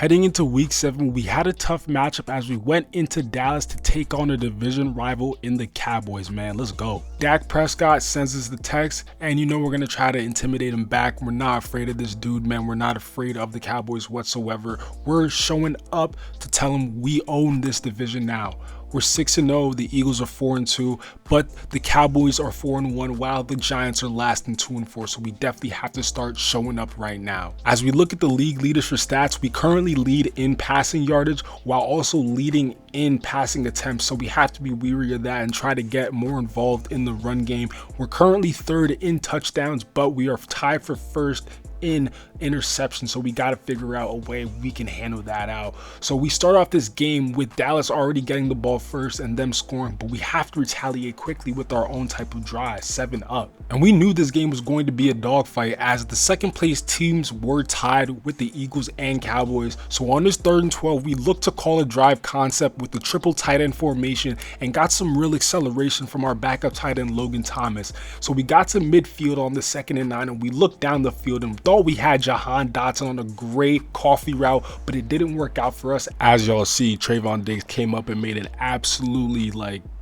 Heading into week 7, we had a tough matchup as we went into Dallas to take on a division rival in the Cowboys, man. Let's go. Dak Prescott sends us the text, and you know we're going to try to intimidate him back. We're not afraid of this dude, man. We're not afraid of the Cowboys whatsoever. We're showing up to tell him we own this division now. We're 6-0, the Eagles are 4-2, but the Cowboys are 4-1 while the Giants are last in 2-4, so we definitely have to start showing up right now. As we look at the league leaders for stats, we currently lead in passing yardage while also leading in passing attempts, so we have to be wary of that and try to get more involved in the run game. We're currently 3rd in touchdowns, but we are tied for 1st in interception, so we got to figure out a way we can handle that out. So we start off this game with Dallas already getting the ball first and them scoring, but we have to retaliate quickly with our own type of drive, 7 up. And we knew this game was going to be a dogfight as the second place teams were tied with the Eagles and Cowboys. So on this 3rd and 12, we looked to call a drive concept with the triple tight end formation and got some real acceleration from our backup tight end Logan Thomas. So we got to midfield on the 2nd and 9, and we looked down the field and thought we had Jahan Dotson on a great coffee route, but it didn't work out for us. As y'all see, Trayvon Diggs came up and made an absolutely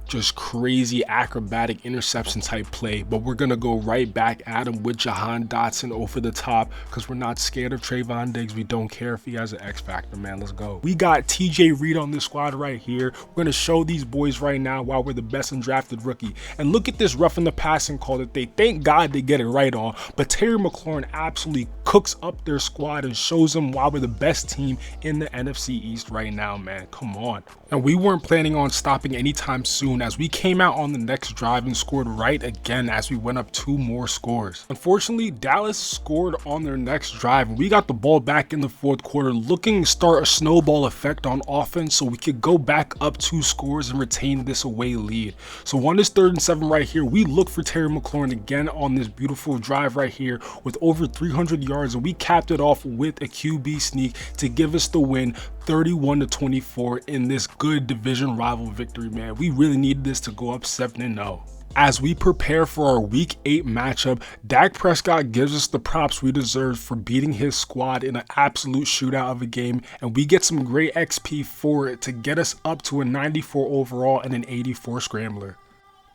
just crazy acrobatic interception type play, but we're gonna go right back at him with Jahan Dotson over the top because we're not scared of Trayvon Diggs. We don't care if he has an X factor, man. Let's go. We got TJ Reed on this squad right here. We're gonna show these boys right now why we're the best undrafted rookie. And look at this roughing the passing call that they thank God they get it right on, but Terry McLaurin absolutely cooks up their squad and shows them why we're the best team in the NFC East right now, man. Come on. And we weren't planning on stopping anytime soon as we came out on the next drive and scored right again as we went up 2 more scores. Unfortunately, Dallas scored on their next drive and we got the ball back in the 4th quarter looking to start a snowball effect on offense so we could go back up 2 scores and retain this away lead. So on this 3rd and 7 right here, we look for Terry McLaurin again on this beautiful drive right here with over 300 yards, and we capped it off with a QB sneak to give us the win, 31-24 in this good division rival victory, man. We really needed this to go up 7-0. As we prepare for our week 8 matchup, Dak Prescott gives us the props we deserve for beating his squad in an absolute shootout of a game, and we get some great XP for it to get us up to a 94 overall and an 84 scrambler.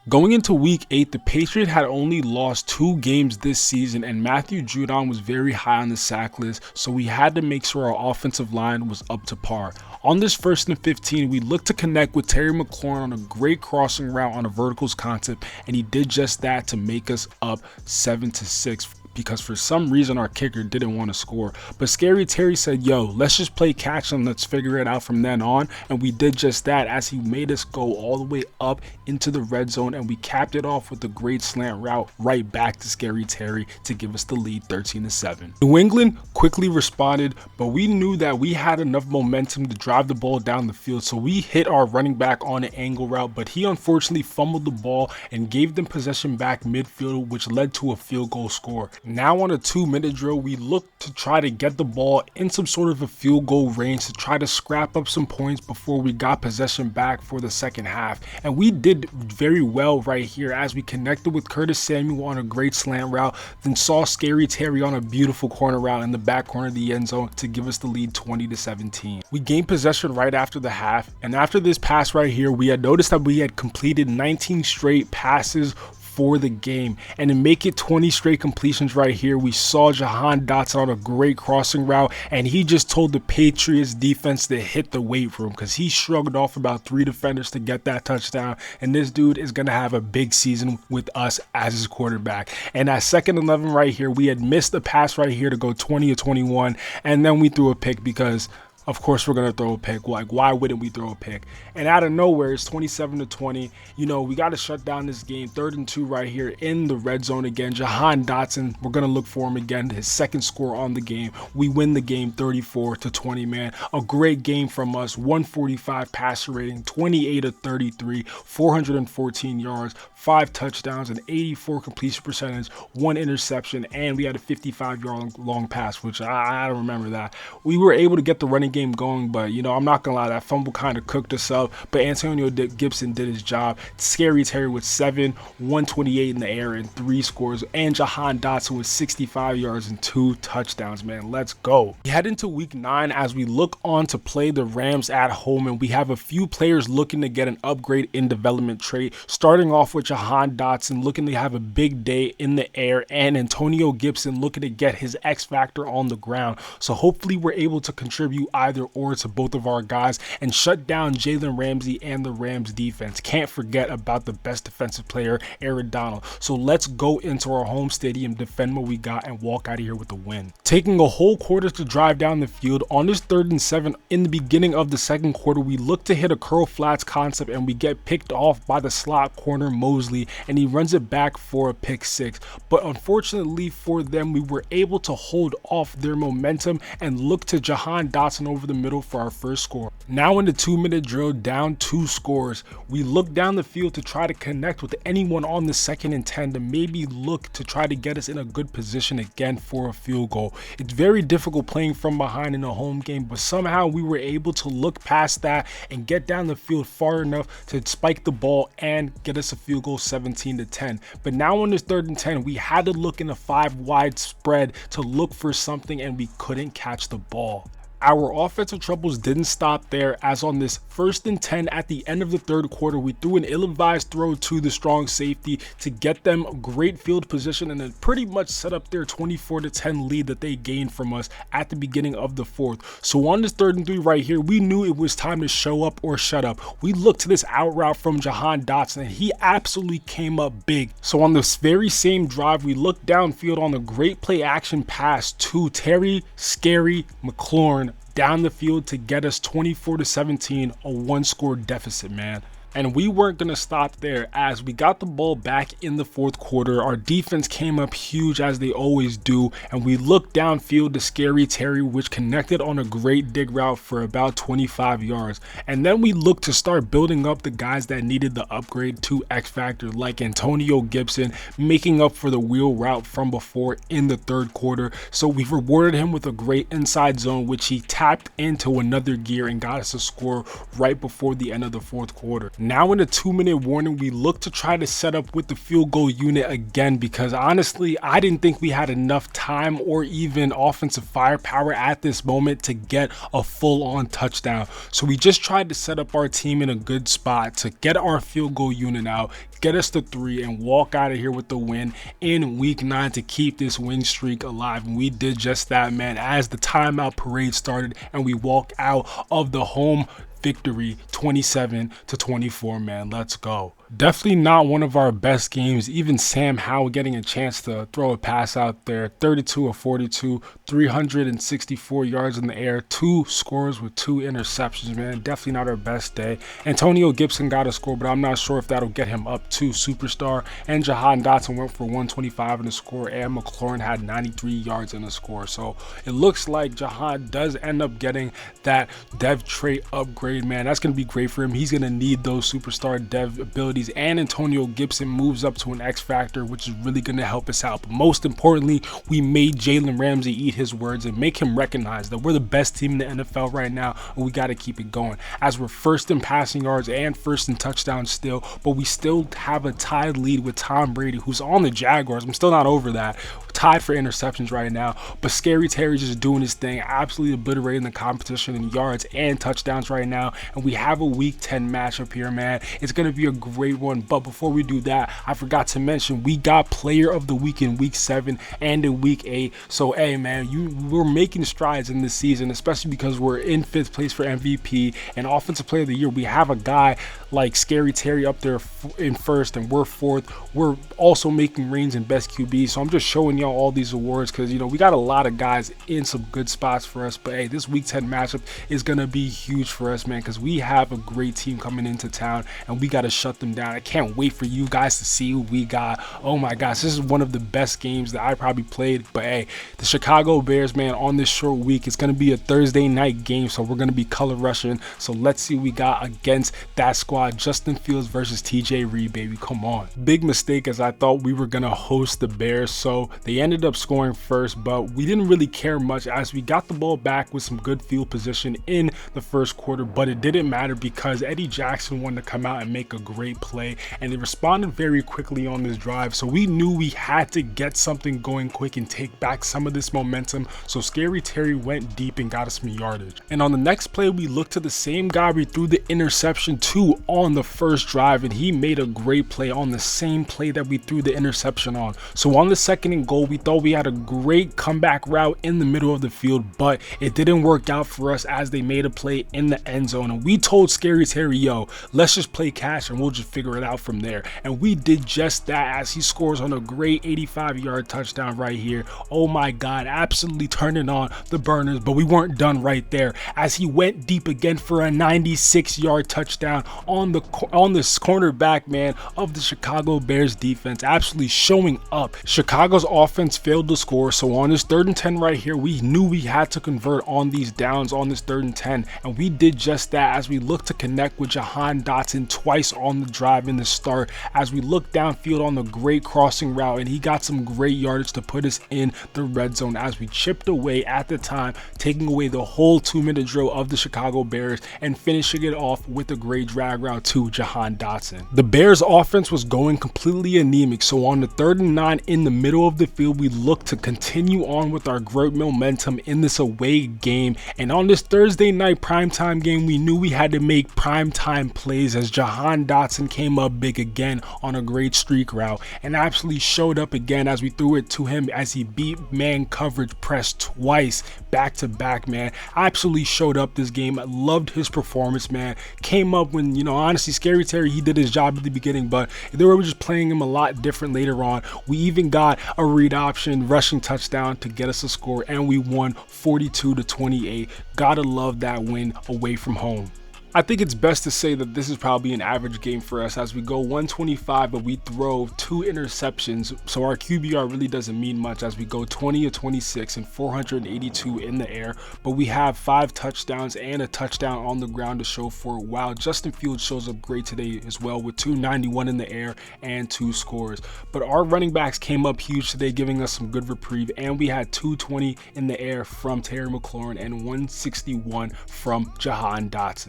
Going into week 8, the Patriots had only lost 2 games this season, and Matthew Judon was very high on the sack list, so we had to make sure our offensive line was up to par. On this 1st and 15, we looked to connect with Terry McLaurin on a great crossing route on a verticals concept, and he did just that to make us up 7-6. Because for some reason our kicker didn't want to score. But Scary Terry said, yo, let's just play catch and let's figure it out from then on. And we did just that as he made us go all the way up into the red zone, and we capped it off with a great slant route right back to Scary Terry to give us the lead 13-7. New England quickly responded, but we knew that we had enough momentum to drive the ball down the field, so we hit our running back on an angle route, but he unfortunately fumbled the ball and gave them possession back midfield, which led to a field goal score. Now on a 2-minute drill, we look to try to get the ball in some sort of a field goal range to try to scrap up some points before we got possession back for the second half. And we did very well right here as we connected with Curtis Samuel on a great slant route, then saw Scary Terry on a beautiful corner route in the back corner of the end zone to give us the lead 20-17. We gained possession right after the half, and after this pass right here, we had noticed that we had completed 19 straight passes for the game, and to make it 20 straight completions right here, we saw Jahan Dotson on a great crossing route, and he just told the Patriots defense to hit the weight room because he shrugged off about 3 defenders to get that touchdown, and this dude is going to have a big season with us as his quarterback. And at 2nd and 11 right here, we had missed a pass right here to go 20-21, and then we threw a pick because of course we're going to throw a pick. Like, why wouldn't we throw a pick? And out of nowhere, it's 27-20. You know, we got to shut down this game. 3rd and 2 right here in the red zone again. Jahan Dotson, we're going to look for him again. His 2nd score on the game. We win the game 34-20, man. A great game from us. 145 passer rating, 28-33, 414 yards, 5 touchdowns, an 84 completion percentage, 1 interception, and we had a 55-yard long pass, which I don't remember that. We were able to get the running game game going, but you know, I'm not gonna lie, that fumble kind of cooked us up, but Antonio Gibson did his job. Scary Terry with 7, 128 in the air and 3 scores, and Jahan Dotson with 65 yards and 2 touchdowns, man. Let's go. We head into week 9 as we look on to play the Rams at home, and we have a few players looking to get an upgrade in development trait, starting off with Jahan Dotson looking to have a big day in the air, and Antonio Gibson looking to get his X factor on the ground. So hopefully we're able to contribute either or to both of our guys and shut down Jalen Ramsey and the Rams defense. Can't forget about the best defensive player, Aaron Donald. So let's go into our home stadium, defend what we got, and walk out of here with a win. Taking a whole quarter to drive down the field, on this 3rd and 7 in the beginning of the second quarter, we look to hit a curl flats concept and we get picked off by the slot corner Mosley, and he runs it back for a pick 6. But unfortunately for them, we were able to hold off their momentum and look to Jahan Dotson over the middle for our first score. Now in the 2-minute drill, down 2 scores, we look down the field to try to connect with anyone on the 2nd and 10 to maybe look to try to get us in a good position again for a field goal. It's very difficult playing from behind in a home game, but somehow we were able to look past that and get down the field far enough to spike the ball and get us a field goal, 17-10. But now on this 3rd and 10, we had to look in a 5-wide spread to look for something, and we couldn't catch the ball. Our offensive troubles didn't stop there, as on this 1st and 10 at the end of the 3rd quarter, we threw an ill-advised throw to the strong safety to get them great field position and then pretty much set up their 24-10 lead that they gained from us at the beginning of the 4th. So on this 3rd and 3 right here, we knew it was time to show up or shut up. We looked to this out route from Jahan Dotson, and he absolutely came up big. So on this very same drive, we looked downfield on a great play action pass to Terry Scary McLaurin down the field to get us 24-17, a 1-score deficit, man. And we weren't going to stop there, as we got the ball back in the 4th quarter. Our defense came up huge, as they always do, and we looked downfield to Scary Terry, which connected on a great dig route for about 25 yards. And then we looked to start building up the guys that needed the upgrade to X Factor, like Antonio Gibson, making up for the wheel route from before in the 3rd quarter. So we rewarded him with a great inside zone, which he tapped into another gear and got us a score right before the end of the 4th quarter. Now in a 2-minute warning, we look to try to set up with the field goal unit again, because honestly, I didn't think we had enough time or even offensive firepower at this moment to get a full-on touchdown. So we just tried to set up our team in a good spot to get our field goal unit out, get us to 3, and walk out of here with the win in week 9 to keep this win streak alive. And we did just that, man, as the timeout parade started and we walk out of the home victory 27-24, man. Let's go. Definitely not one of our best games. Even Sam Howell getting a chance to throw a pass out there. 32 of 42, 364 yards in the air, 2 scores with 2 interceptions, man. Definitely not our best day. Antonio Gibson got a score, but I'm not sure if that'll get him up to superstar. And Jahan Dotson went for 125 in the score, and McLaurin had 93 yards in the score. So it looks like Jahan does end up getting that dev trait upgrade, man. That's going to be great for him. He's going to need those superstar dev abilities, and Antonio Gibson moves up to an X factor, which is really going to help us out. But most importantly, we made Jalen Ramsey eat his words and make him recognize that we're the best team in the NFL right now, and we got to keep it going, as we're 1st in passing yards and 1st in touchdowns still, but we still have a tied lead with Tom Brady, who's on the Jaguars. I'm still not over that. We're tied for interceptions right now, but Scary Terry just doing his thing, absolutely obliterating the competition in yards and touchdowns right now. And we have a week 10 matchup here, man. It's going to be a great one. But before we do that, I forgot to mention we got player of the week in week 7 and in week 8. So hey, man, we're making strides in this season, especially because we're in 5th place for MVP and offensive player of the year. We have a guy like Scary Terry up there in 1st, and we're 4th. We're also making reigns in best QB. So I'm just showing y'all all these awards because, you know, we got a lot of guys in some good spots for us. But hey, this week 10 matchup is going to be huge for us, man, because we have a great team coming into town and we got to shut them down. I can't wait for you guys to see who we got. Oh my gosh, this is one of the best games that I probably played. But hey, the Chicago Bears, man, on this short week, it's going to be a Thursday night game, so we're going to be color rushing. So let's see what we got against that squad. Justin Fields versus TJ Reed, baby. Come on. Big mistake, as I thought we were going to host the Bears, so they They ended up scoring first, but we didn't really care much as we got the ball back with some good field position in the first quarter, but it didn't matter because Eddie Jackson wanted to come out and make a great play, and they responded very quickly on this drive. So we knew we had to get something going quick and take back some of this momentum. So Scary Terry went deep and got us some yardage. And on the next play, we looked to the same guy we threw the interception to on the first drive, and he made a great play on the same play that we threw the interception on. So on the second and goal, we thought we had a great comeback route in the middle of the field, but it didn't work out for us as they made a play in the end zone. And we told Scary Terry, yo, let's just play catch and we'll just figure it out from there. And we did just that as he scores on a great 85-yard touchdown right here. Oh my God, absolutely turning on the burners, but we weren't done right there as he went deep again for a 96-yard touchdown on this cornerback, man, of the Chicago Bears defense, absolutely showing up. Chicago's offense failed to score, so on this 3rd and 10 right here, we knew we had to convert on these downs on this 3rd and 10, and we did just that as we looked to connect with Jahan Dotson twice on the drive in the start as we looked downfield on the great crossing route, and he got some great yardage to put us in the red zone as we chipped away at the time, taking away the whole 2-minute drill of the Chicago Bears and finishing it off with a great drag route to Jahan Dotson. The Bears offense was going completely anemic, so on the 3rd and 9 in the middle of the field, we looked to continue on with our great momentum in this away game. And on this Thursday night primetime game, we knew we had to make primetime plays as Jahan Dotson came up big again on a great streak route and absolutely showed up again as we threw it to him as he beat man coverage press twice back to back, man. Absolutely showed up this game. I loved his performance, man. Came up when, you know, honestly, Scary Terry, he did his job at the beginning, but they were just playing him a lot different later on. We even got a read option rushing touchdown to get us a score, and we won 42-28. Gotta love that win away from home. I think it's best to say that this is probably an average game for us as we go 125, but we throw 2 interceptions. So our QBR really doesn't mean much as we go 20-26 and 482 in the air, but we have 5 touchdowns and a touchdown on the ground to show for it. While Justin Fields shows up great today as well with 291 in the air and 2 scores. But our running backs came up huge today, giving us some good reprieve, and we had 220 in the air from Terry McLaurin and 161 from Jahan Dotson.